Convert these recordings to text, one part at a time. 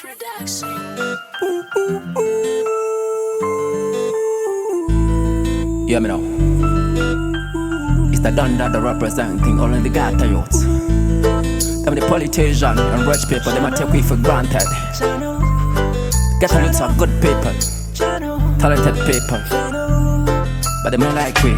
Production. Yeah, me know. It's the Dunda that representing only the ghetto youths. Them the politician and rich people, they might take we for granted. Ghetto youths are good people, talented people, but they don't like we.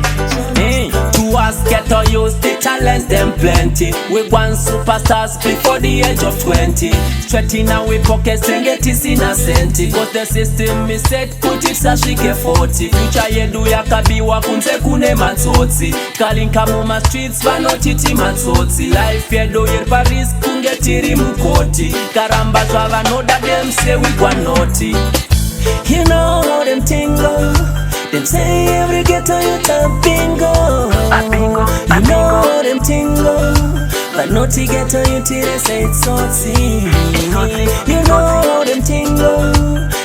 Hey, to us ghetto youths, the talents them plenty. We want superstars before the age of 20. Straight in our pockets and get is innocent. Cause the system is set, put it sashike 40. Future yedu yakabiwa kunze kune matsotsi. Kalinka muma streets vanotiti matsotsi. Life yedo yer Paris kungetiri mukoti. Karamba java know that them say we gwa naughty. You know how them tingle. Them say every ghetto youth a bingo. You know how them tingle. But naughty ghetto youth they say it's saucy. You know how them tingle.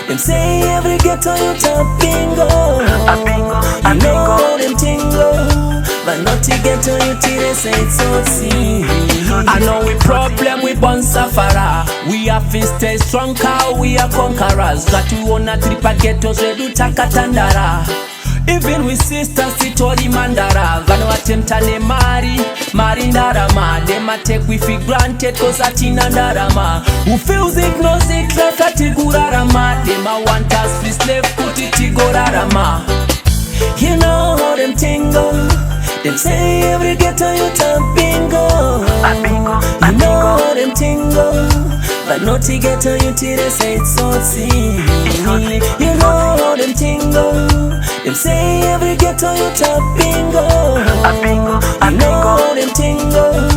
Them say every ghetto youth a bingo. You know how them tingle. But naughty ghetto youth they say it's saucy. I know we problem we born safara. We have to stay strong cow, we are conquerors. Got to own a trip at ghettos, we do takatandara. Even with sisters, sitori mandara. Vano attemptane mari ndarama. Them a take we for granted cause atina ndarama. Who feels it knows it left at igurarama. Them a want us free slave put it igorarama. You know how them tingle. Them say every ghetto youth a bingo. You know how them tingle. But naughty ghetto youth they say it's saucy. You know how them tingle. Them say every ghetto youth a bingo. You know how them tingle.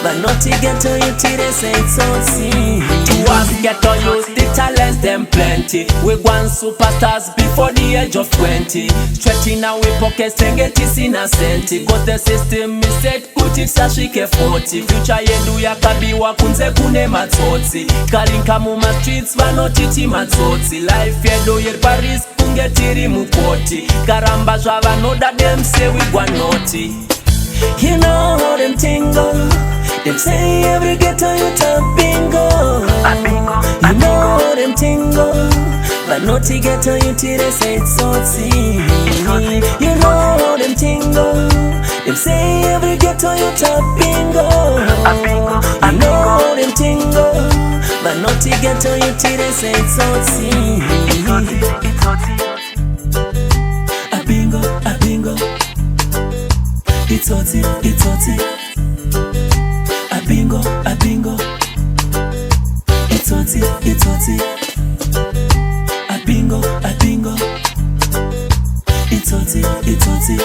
But naughty ghetto youth they say it's saucy. To us ghetto youth the talents them plenty. We want superstars before the age of 20. Straight in our pockets and get is innocent. Cause the system is set put it sashike 40. Future yedu yakabiwa kunze kune matsotsi. Kalinka muma streets vanotiti matsotsi. Life yedu yer Paris kungetiri mukoti. Karamba java know that them say we gwa naughty. You know how them tingle. Them say every ghetto youth a bingo. You know how them tingle. But naughty ghetto youth they say it's saucy. You know how them tingle. Them say every ghetto youth a bingo. You know how them tingle. But naughty ghetto youth they say it's saucy. A bingo, a bingo. It's saucy, it's saucy. A bingo, a bingo. It's saucy, it's saucy. A bingo, a bingo. It's saucy, it's saucy.